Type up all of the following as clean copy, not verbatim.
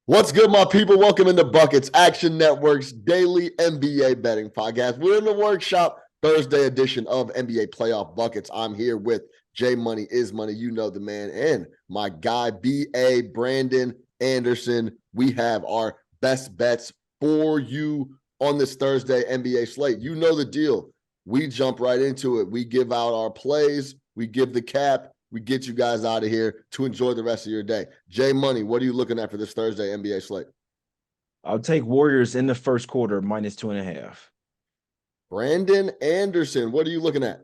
What's good, my people? Welcome into Buckets, Action Network's daily NBA betting podcast. We're in the workshop, Thursday edition of NBA Playoff Buckets. I'm here with J Money is Money. You know the man, and my guy, BA Brandon Anderson. We have our best bets for you on this Thursday NBA slate. You know the deal. We jump right into it. We give out our plays, we give the cap, we get you guys out of here to enjoy the rest of your day. Jay Money, what are you looking at for this Thursday NBA slate? I'll take Warriors in the first quarter, -2.5. Brandon Anderson, what are you looking at?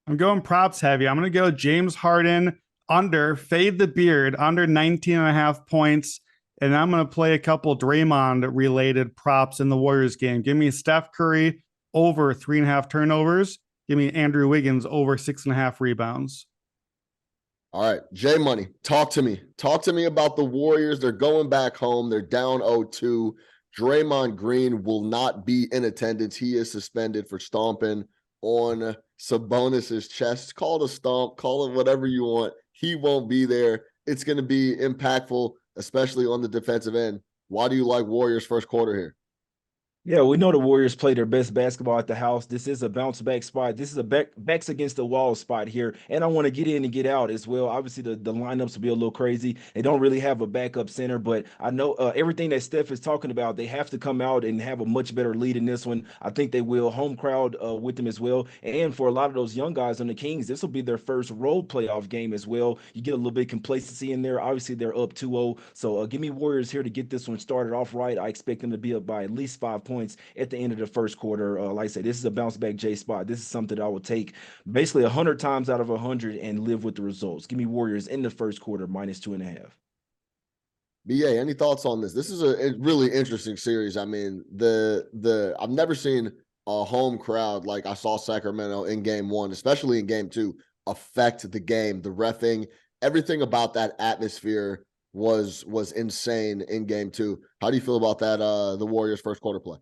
I'm going props heavy. I'm going to go James Harden under, fade the beard, under 19 and a half points. And I'm going to play a couple Draymond related props in the Warriors game. Give me Steph Curry over 3.5 turnovers. Give me Andrew Wiggins over 6.5 rebounds. All right, Jay Money, talk to me. Talk to me about the Warriors. They're going back home. They're down 0-2. Draymond Green will not be in attendance. He is suspended for stomping on Sabonis's chest. Call it a stomp. Call it whatever you want. He won't be there. It's going to be impactful, especially on the defensive end. Why do you like Warriors first quarter here? Yeah, we know the Warriors play their best basketball at the house. This is a bounce back spot. This is a backs against the wall spot here. And I want to get in and get out as well. Obviously, the lineups will be a little crazy. They don't really have a backup center, but I know everything that Steph is talking about, they have to come out and have a much better lead in this one. I think they will. Home crowd with them as well. And for a lot of those young guys on the Kings, this will be their first road playoff game as well. You get a little bit of complacency in there. Obviously, they're up 2-0. So give me Warriors here to get this one started off right. I expect them to be up by at least 5 points at the end of the first quarter. Like I said, this is a bounce back J spot. This is something that I will take basically 100 times out of 100 and live with the results. Give me Warriors in the first quarter, -2.5. BA, any thoughts on this? This is a really interesting series. I mean, I've never seen a home crowd like I saw Sacramento in game one, especially in game two, affect the game. The reffing, everything about that atmosphere was insane in game two. How do you feel about that? The Warriors first quarter play?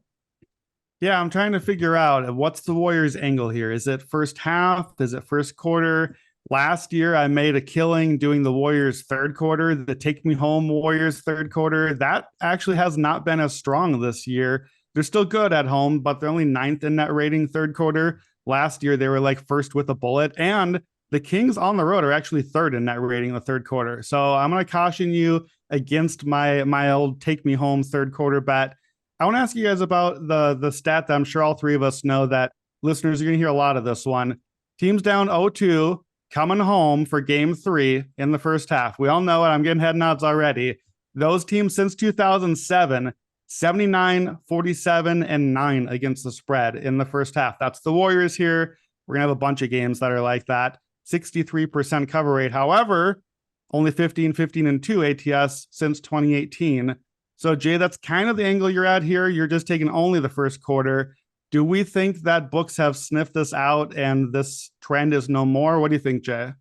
Yeah, I'm trying to figure out what's the Warriors' angle here. Is it first half? Is it first quarter? Last year, I made a killing doing the Warriors' third quarter, the Take Me Home Warriors' third quarter. That actually has not been as strong this year. They're still good at home, but they're only ninth in net rating third quarter. Last year, they were like first with a bullet. And the Kings on the road are actually third in net rating in the third quarter. So I'm going to caution you against my old Take Me Home third quarter bet. I want to ask you guys about the stat that I'm sure all three of us know that listeners are going to hear a lot of this one. Teams down 0-2, coming home for game 3 in the first half. We all know it. I'm getting head nods already. Those teams since 2007, 79, 47, and 9 against the spread in the first half. That's the Warriors here. We're going to have a bunch of games that are like that. 63% cover rate. However, only 15, 15, and 2 ATS since 2018. So, Jay, that's kind of the angle you're at here. You're just taking only the first quarter. Do we think that books have sniffed this out and this trend is no more? What do you think, Jay?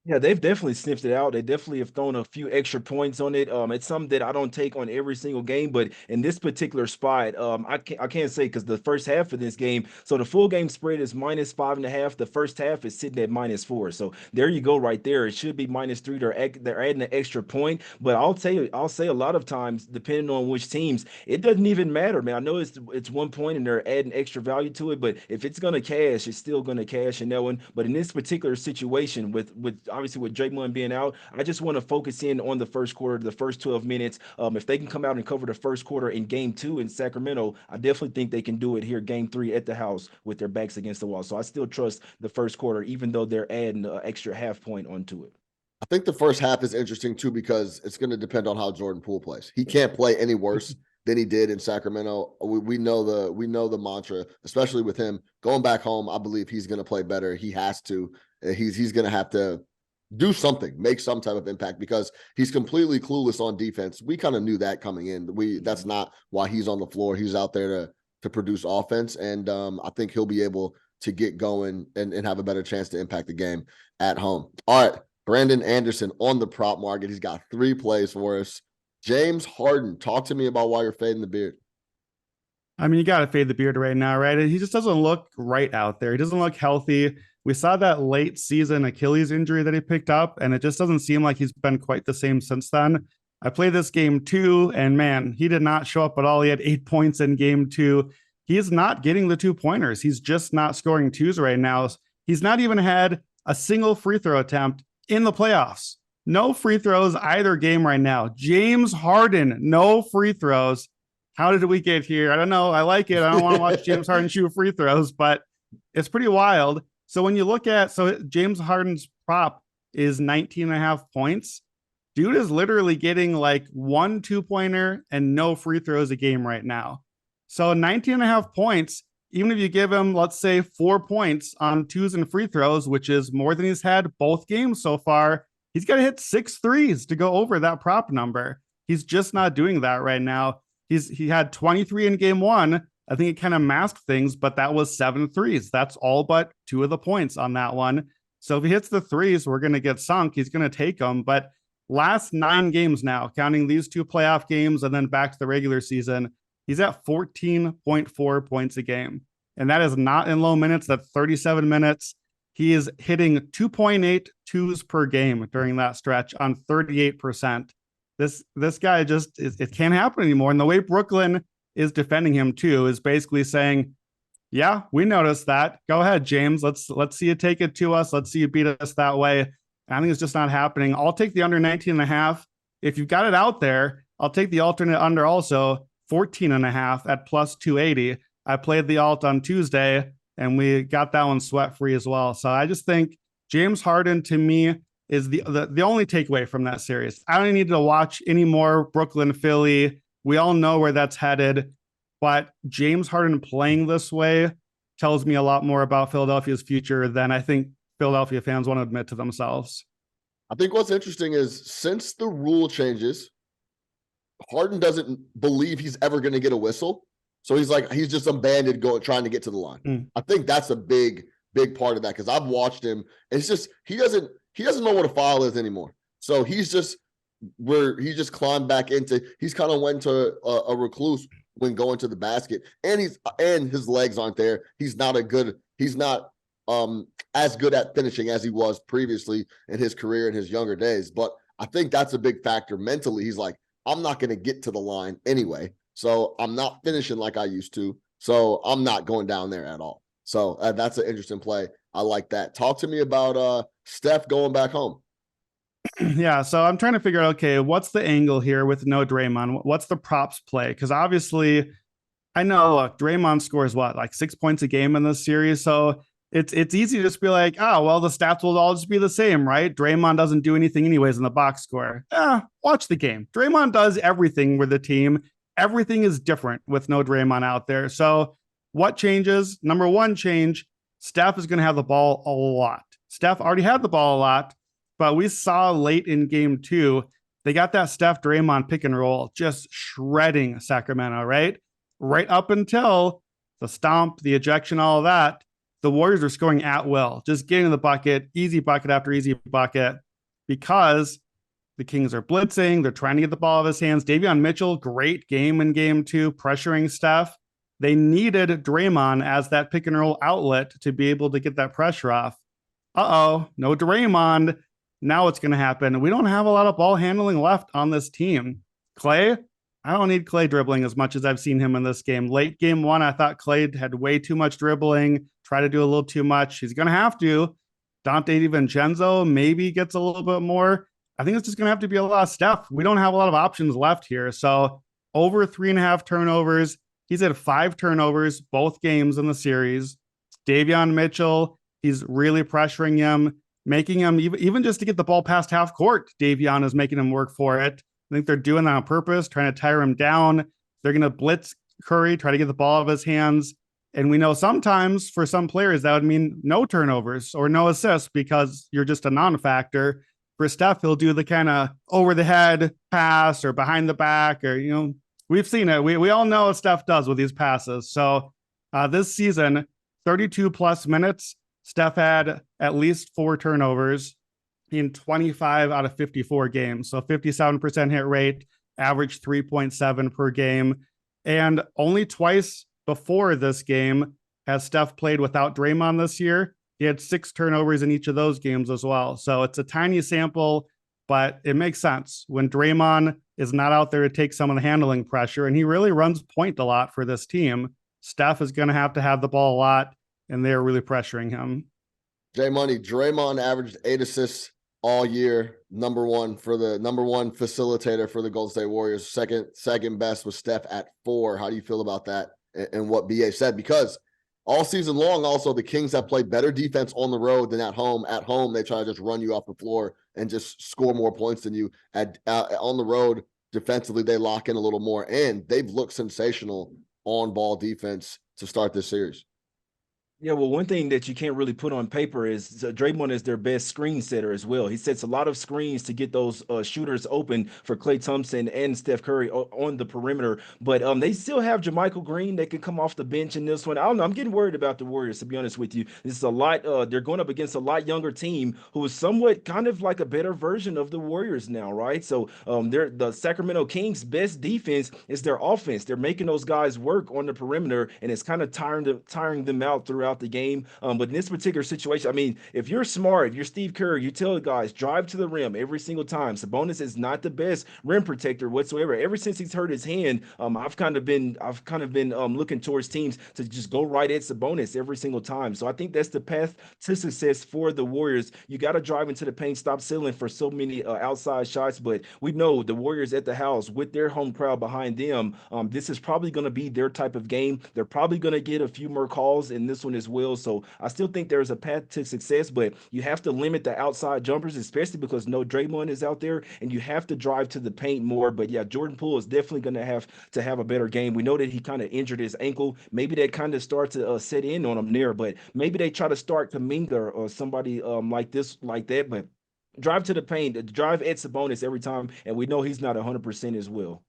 Yeah, they've definitely sniffed it out. They definitely have thrown a few extra points on it. It's something that I don't take on every single game, but in this particular spot, I can't say because the first half of this game, so the full game spread is -5.5. The first half is sitting at -4. So there you go, right there. It should be -3. They're adding an extra point, but I'll say a lot of times, depending on which teams, it doesn't even matter, man. I know it's 1 point and they're adding extra value to it, but if it's gonna cash, it's still gonna cash in that one. But in this particular situation, with obviously with Draymond being out, I just want to focus in on the first quarter, the first 12 minutes. If they can come out and cover the first quarter in game 2 in Sacramento, I definitely think they can do it here game 3 at the house with their backs against the wall. So I still trust the first quarter, even though they're adding an extra half point onto it. I think the first half is interesting too because it's going to depend on how Jordan Poole plays. He can't play any worse than he did in Sacramento. We know the mantra, especially with him going back home. I believe he's going to play better. He has to. He's going to have to do something, make some type of impact because he's completely clueless on defense. We kind of knew that coming in. That's not why he's on the floor. He's out there to produce offense, and I think he'll be able to get going and have a better chance to impact the game at home. All right, Brandon Anderson on the prop market. He's got 3 plays for us. James Harden, talk to me about why you're fading the beard. I mean, you got to fade the beard right now, right? He just doesn't look right out there. He doesn't look healthy. We saw that late season Achilles injury that he picked up, and it just doesn't seem like he's been quite the same since then. I played this game too, and man, he did not show up at all. He had 8 points in game 2. He is not getting the 2-pointers. He's just not scoring twos right now. He's not even had a single free throw attempt in the playoffs. No free throws either game right now. James Harden, no free throws. How did we get here? I don't know. I like it. I don't want to watch James Harden shoot free throws, but it's pretty wild. So when you look at, James Harden's prop is 19.5 points. Dude is literally getting like 1 2-pointer and no free throws a game right now. So 19.5 points, even if you give him, let's say, 4 points on twos and free throws, which is more than he's had both games so far, he's got to hit 6 threes to go over that prop number. He's just not doing that right now. He had 23 in game 1. I think it kind of masked things, but that was 7 threes. That's all but 2 of the points on that one. So if he hits the threes, we're going to get sunk. He's going to take them. But last 9 games now, counting these 2 playoff games and then back to the regular season, he's at 14.4 points a game. And that is not in low minutes. That's 37 minutes. He is hitting 2.8 twos per game during that stretch on 38%. This guy just, it can't happen anymore. And the way Brooklyn is defending him too is basically saying, yeah, we noticed that. Go ahead, James. Let's see you take it to us. Let's see you beat us that way. I think it's just not happening. I'll take the under 19.5. If you've got it out there, I'll take the alternate under also, 14.5 at plus 280. I played the alt on Tuesday and we got that one sweat free as well. So I just think James Harden to me is the only takeaway from that series. I don't need to watch any more Brooklyn, Philly. We all know where that's headed, but James Harden playing this way tells me a lot more about Philadelphia's future than I think Philadelphia fans want to admit to themselves. I think what's interesting is since the rule changes, Harden doesn't believe he's ever going to get a whistle. So he's just some bandit trying to get to the line. I think that's a big part of that because I've watched him. And it's just he doesn't know what a foul is anymore. So he just climbed back into. He's kind of went to a recluse when going to the basket, and his legs aren't there. He's not as good at finishing as he was previously in his career in his younger days. But I think that's a big factor mentally. He's like, I'm not going to get to the line anyway. So I'm not finishing like I used to. So I'm not going down there at all. So that's an interesting play. I like that. Talk to me about Steph going back home. Yeah, so I'm trying to figure out, okay, what's the angle here with no Draymond? What's the props play? Because obviously, I know, look, Draymond scores like 6 points a game in this series. So it's easy to just be like, oh, well, the stats will all just be the same, right? Draymond doesn't do anything anyways in the box score. Watch the game. Draymond does everything with the team. Everything is different with no Draymond out there. So what changes? Number one change, Steph is going to have the ball a lot. Steph already had the ball a lot, but we saw late in game 2, they got that Steph Draymond pick and roll just shredding Sacramento, right? Right up until the stomp, the ejection, all of that. The Warriors are scoring at will, just getting the bucket, easy bucket after easy bucket, because the Kings are blitzing. They're trying to get the ball out of his hands. Davion Mitchell, great game in game 2, pressuring Steph. They needed Draymond as that pick and roll outlet to be able to get that pressure off. No Draymond. Now what's going to happen? We don't have a lot of ball handling left on this team. Clay, I don't need Clay dribbling as much as I've seen him in this game. Late game 1, I thought Clay had way too much dribbling, try to do a little too much. He's going to have to. Dante DiVincenzo maybe gets a little bit more. I think it's just going to have to be a lot of Steph. We don't have a lot of options left here. So over 3.5 turnovers. He's had 5 turnovers, both games in the series. Davion Mitchell, he's really pressuring him, making him even just to get the ball past half court. Davion is making him work for it. I think they're doing that on purpose, trying to tire him down. They're going to blitz Curry, try to get the ball out of his hands. And we know sometimes for some players that would mean no turnovers or no assists because you're just a non-factor. For Steph, he'll do the kind of over the head pass or behind the back or, we've seen it. We all know what Steph does with these passes. So this season, 32 plus minutes, Steph had at least 4 turnovers in 25 out of 54 games. So 57% hit rate, average 3.7 per game. And only twice before this game has Steph played without Draymond this year. He had 6 turnovers in each of those games as well. So it's a tiny sample, but it makes sense. When Draymond is not out there to take some of the handling pressure, and he really runs point a lot for this team. Steph is going to have the ball a lot, and they're really pressuring him. J Money, Draymond averaged 8 assists all year. Number one facilitator for the Golden State Warriors. Second best was Steph at 4. How do you feel about that and what BA said? Because all season long, also, the Kings have played better defense on the road than at home. At home, they try to just run you off the floor and just score more points than you. On the road, defensively, they lock in a little more, and they've looked sensational on ball defense to start this series. Yeah, well, one thing that you can't really put on paper is Draymond is their best screen setter as well. He sets a lot of screens to get those shooters open for Klay Thompson and Steph Curry on the perimeter. But they still have JaMychal Green that can come off the bench in this one. I don't know. I'm getting worried about the Warriors, to be honest with you. This is a lot. They're going up against a lot younger team who is somewhat kind of like a better version of the Warriors now, right? So they're the Sacramento Kings' best defense is their offense. They're making those guys work on the perimeter, and it's kind of tiring them out throughout the game. But in this particular situation, I mean, if you're smart, if you're Steve Kerr, you tell the guys, drive to the rim every single time. Sabonis is not the best rim protector whatsoever. Ever since he's hurt his hand, I've kind of been looking towards teams to just go right at Sabonis every single time. So I think that's the path to success for the Warriors. You got to drive into the paint, stop settling for so many outside shots. But we know the Warriors at the house with their home crowd behind them, this is probably going to be their type of game. They're probably going to get a few more calls in this one as well. So I still think there's a path to success, but you have to limit the outside jumpers, especially because no Draymond is out there, and you have to drive to the paint more. But yeah, Jordan Poole is definitely going to have a better game. We know that he kind of injured his ankle. Maybe that kind of starts to set in on him there, but maybe they try to start Kuminga or somebody like that. But drive to the paint, drive at Sabonis every time, and we know he's not 100% as well.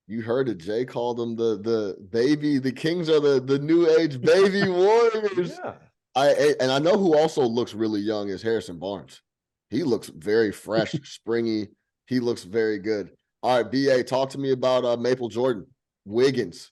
You heard it. Jay called them the baby. The Kings are the new age baby Warriors. Yeah. I know who also looks really young is Harrison Barnes. He looks very fresh, springy. He looks very good. All right, BA, talk to me about Maple Jordan, Wiggins.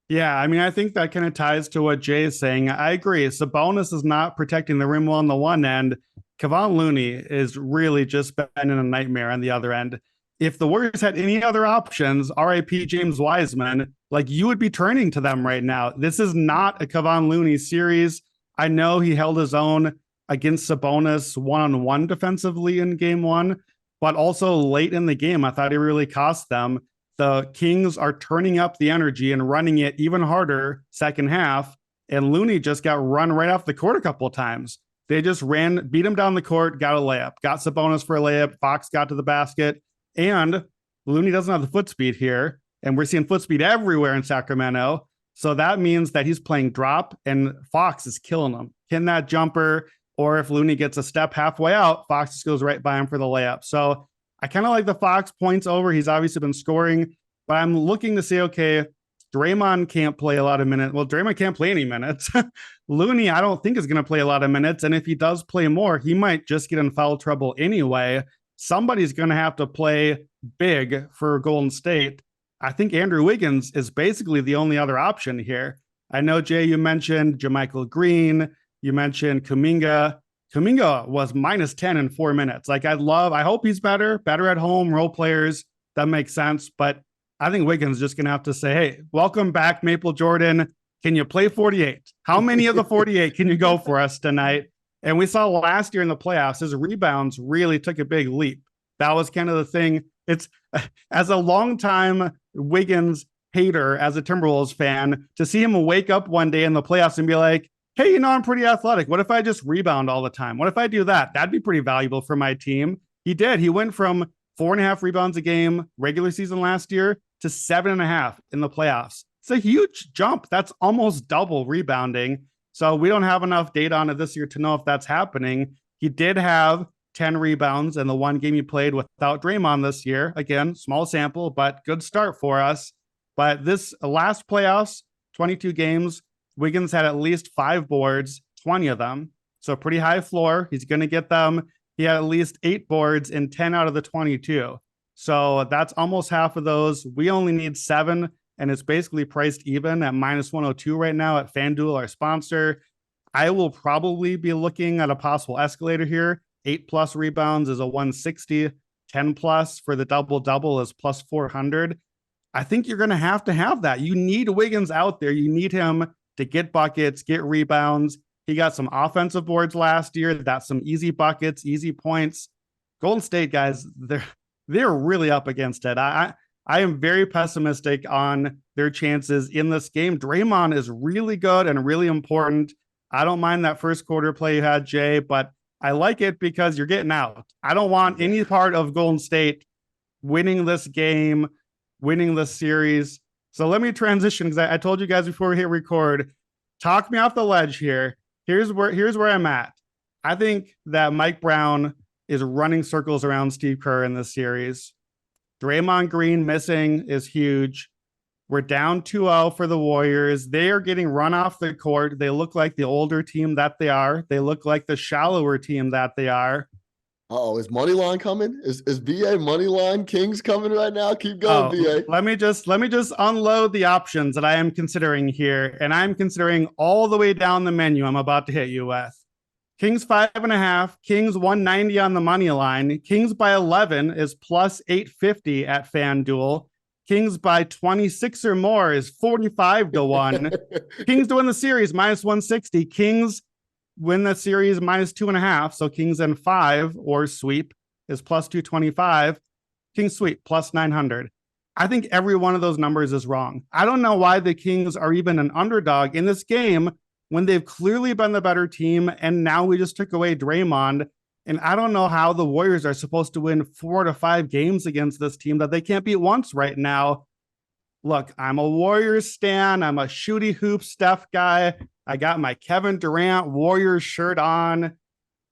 Yeah, I mean, I think that kind of ties to what Jay is saying. I agree. Sabonis is not protecting the rim well on the one end. Kevon Looney is really just been in a nightmare on the other end. If the Warriors had any other options, RIP James Wiseman, like you would be turning to them right now. This is not a Kevon Looney series. I know he held his own against Sabonis one-on-one defensively in game one, but also late in the game, I thought he really cost them. The Kings are turning up the energy and running it even harder second half, and Looney just got run right off the court a couple of times. They just beat him down the court, got a layup, got Sabonis for a layup, Fox got to the basket. And Looney doesn't have the foot speed here, and we're seeing foot speed everywhere in Sacramento. So that means that he's playing drop, and Fox is killing him. Hitting that jumper, or if Looney gets a step halfway out, Fox just goes right by him for the layup. So I kind of like the Fox points over. He's obviously been scoring, but I'm looking to say, okay, Draymond can't play a lot of minutes. Well, Draymond can't play any minutes. Looney, I don't think is going to play a lot of minutes. And if he does play more, he might just get in foul trouble anyway. Somebody's going to have to play big for Golden State. I think Andrew Wiggins is basically the only other option here. I know, Jay, you mentioned JaMychal Green. You mentioned Kuminga. Kuminga was minus 10 in 4 minutes. Like I hope he's better at home, role players. That makes sense. But I think Wiggins is just going to have to say, hey, welcome back, Maple Jordan. Can you play 48? How many of the 48 can you go for us tonight? And we saw last year in the playoffs, his rebounds really took a big leap. That was kind of the thing. It's as a longtime Wiggins hater, as a Timberwolves fan, to see him wake up one day in the playoffs and be like, hey, I'm pretty athletic. What if I just rebound all the time? What if I do that? That'd be pretty valuable for my team. He did. He went from 4.5 rebounds a game regular season last year to 7.5 in the playoffs. It's a huge jump. That's almost double rebounding. So we don't have enough data on it this year to know if that's happening. He did have 10 rebounds in the one game he played without Draymond this year. Again, small sample, but good start for us. But this last playoffs, 22 games, Wiggins had at least 5 boards, 20 of them. So pretty high floor. He's going to get them. He had at least 8 boards in 10 out of the 22. So that's almost half of those. We only need 7. And it's basically priced even at minus 102 right now at FanDuel, our sponsor. I will probably be looking at a possible escalator here. 8+ rebounds is a 160. 10 plus for the double-double is plus 400. I think you're going to have that. You need Wiggins out there. You need him to get buckets, get rebounds. He got some offensive boards last year. That's some easy buckets, easy points. Golden State guys, they're really up against it. I am very pessimistic on their chances in this game. Draymond is really good and really important. I don't mind that first quarter play you had, Jay, but I like it because you're getting out. I don't want any part of Golden State winning this game, winning this series. So let me transition, because I told you guys before we hit record, talk me off the ledge here. Here's where I'm at. I think that Mike Brown is running circles around Steve Kerr in this series. Draymond Green missing is huge. We're down 2-0 for the Warriors. They are getting run off the court. They look like the older team that they are. They look like the shallower team that they are. Oh, is money line coming? Is BA money line Kings coming right now? Keep going, BA. Let me just unload the options that I am considering here, and I'm considering all the way down the menu I'm about to hit you with. Kings 5.5, Kings 190 on the money line. Kings by 11 is plus 850 at FanDuel. Kings by 26 or more is 45 to 1. Kings to win the series minus 160. Kings win the series minus 2.5. So Kings in 5 or sweep is plus 225. Kings sweep plus 900. I think every one of those numbers is wrong. I don't know why the Kings are even an underdog in this game when they've clearly been the better team. And now we just took away Draymond. And I don't know how the Warriors are supposed to win 4 to 5 games against this team that they can't beat once right now. Look, I'm a Warriors stan. I'm a shooty hoop Steph guy. I got my Kevin Durant Warriors shirt on.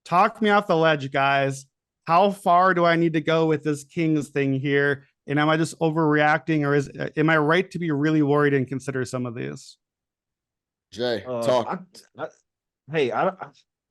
Talk me off the ledge, guys. How far do I need to go with this Kings thing here? And am I just overreacting, or am I right to be really worried and consider some of these? Jay, talk.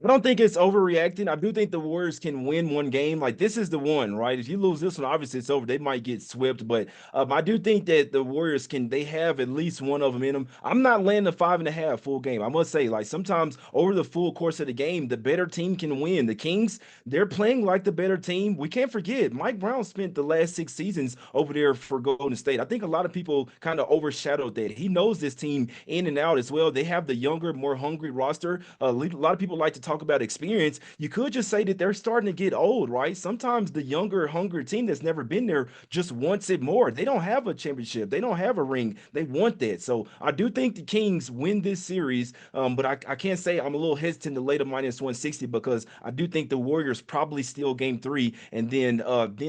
I don't think it's overreacting. I do think the Warriors can win one game. Like, this is the one, right? If you lose this one, obviously it's over. They might get swept, but I do think that the Warriors they have at least one of them in them. I'm not laying the 5.5 full game. I must say, like, sometimes over the full course of the game, the better team can win. The Kings, they're playing like the better team. We can't forget, Mike Brown spent the last 6 seasons over there for Golden State. I think a lot of people kind of overshadowed that. He knows this team in and out as well. They have the younger, more hungry roster. A lot of people like to talk about experience. You could just say that they're starting to get old, right? Sometimes the younger, hungry team that's never been there just wants it more. They don't have a championship. They don't have a ring. They want that. So I do think the Kings win this series, but I can't say I'm a little hesitant to lay the minus 160 because I do think the Warriors probably steal game 3, and then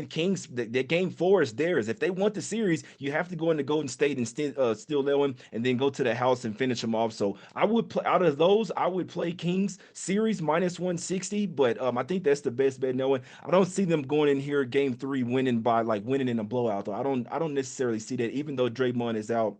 Kings, the game 4 is theirs. If they want the series, you have to go into Golden State and steal that one, and then go to the house and finish them off. So I would play out of those. I would play Kings series minus 160, but I think that's the best bet knowing. I don't see them going in here game 3 winning in a blowout, though. I don't necessarily see that, even though Draymond is out.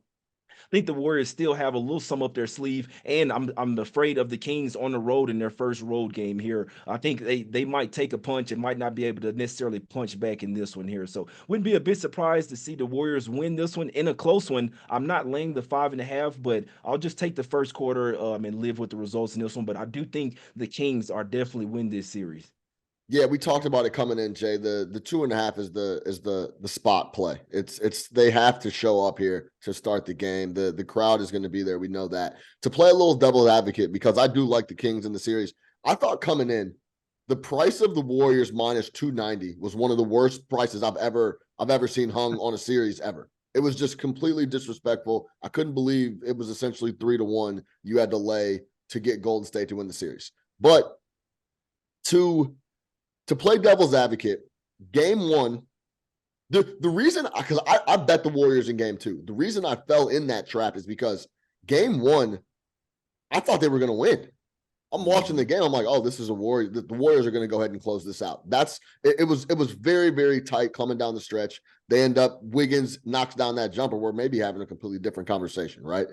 I think the Warriors still have a little some up their sleeve, and I'm afraid of the Kings on the road in their first road game here. I think they might take a punch and might not be able to necessarily punch back in this one here. So wouldn't be a bit surprised to see the Warriors win this one in a close one. I'm not laying the 5.5, but I'll just take the first quarter and live with the results in this one. But I do think the Kings are definitely win this series. Yeah, we talked about it coming in, Jay. The 2.5 is the spot play. It's they have to show up here to start the game. The crowd is going to be there. We know that. To play a little devil's advocate, because I do like the Kings in the series. I thought coming in, the price of the Warriors minus 290 was one of the worst prices I've ever seen hung on a series ever. It was just completely disrespectful. I couldn't believe it was essentially 3 to 1 you had to lay to get Golden State to win the series. But to play devil's advocate, game 1, the reason, because I bet the Warriors in game 2. The reason I fell in that trap is because game 1, I thought they were going to win. I'm watching the game. I'm like, oh, this is a Warrior. The Warriors are going to go ahead and close this out. It was very, very tight coming down the stretch. They end up, Wiggins knocks down that jumper. We're maybe having a completely different conversation, right?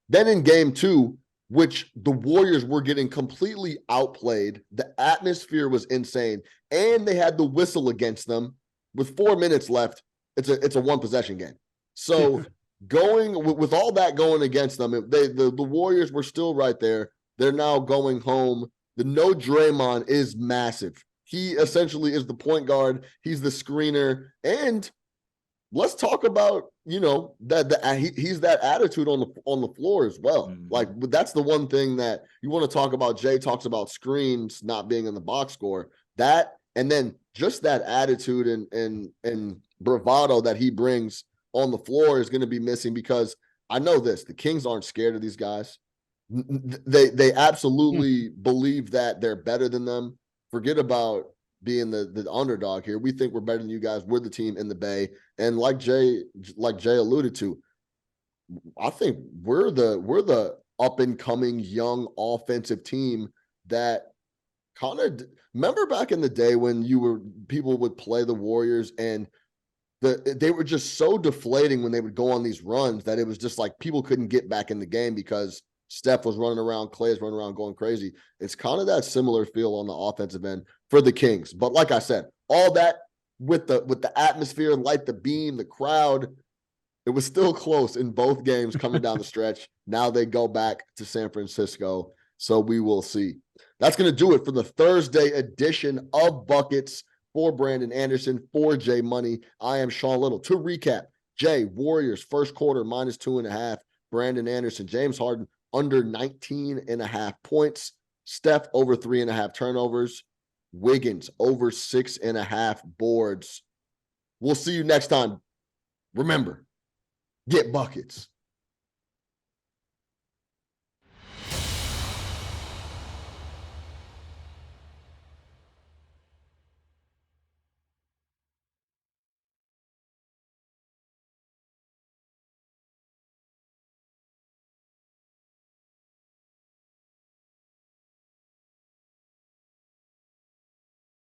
Then in game 2, which the Warriors were getting completely outplayed. The atmosphere was insane, and they had the whistle against them with 4 minutes left. It's a 1 possession game. So going with all that going against them, the Warriors were still right there. They're now going home. The no Draymond is massive He essentially is the point guard. He's the screener. And let's talk about, you know, he's that attitude on the floor as well. Mhm. Like, that's the one thing that you want to talk about. Jay talks about screens not being in the box score. That, and then just that attitude and bravado that he brings on the floor is going to be missing, because I know this, the Kings aren't scared of these guys. They absolutely believe that they're better than them. Forget about being the underdog here. We think we're better than you guys. We're the team in the Bay. And like Jay alluded to, I think we're the up and coming young offensive team that kind of, remember back in the day when people would play the Warriors and they were just so deflating when they would go on these runs that it was just like people couldn't get back in the game because Steph was running around, Clay's running around going crazy. It's kind of that similar feel on the offensive end for the Kings. But like I said, all that with the atmosphere, light the beam, the crowd, it was still close in both games coming down the stretch. Now they go back to San Francisco. So we will see. That's going to do it for the Thursday edition of Buckets. For Brandon Anderson, for Jay Money, I am Sean Little. To recap, Jay, Warriors first quarter -2.5. Brandon Anderson, James Harden under 19.5 points. Steph over 3.5 turnovers. Wiggins over 6.5 boards. We'll see you next time. Remember, get buckets.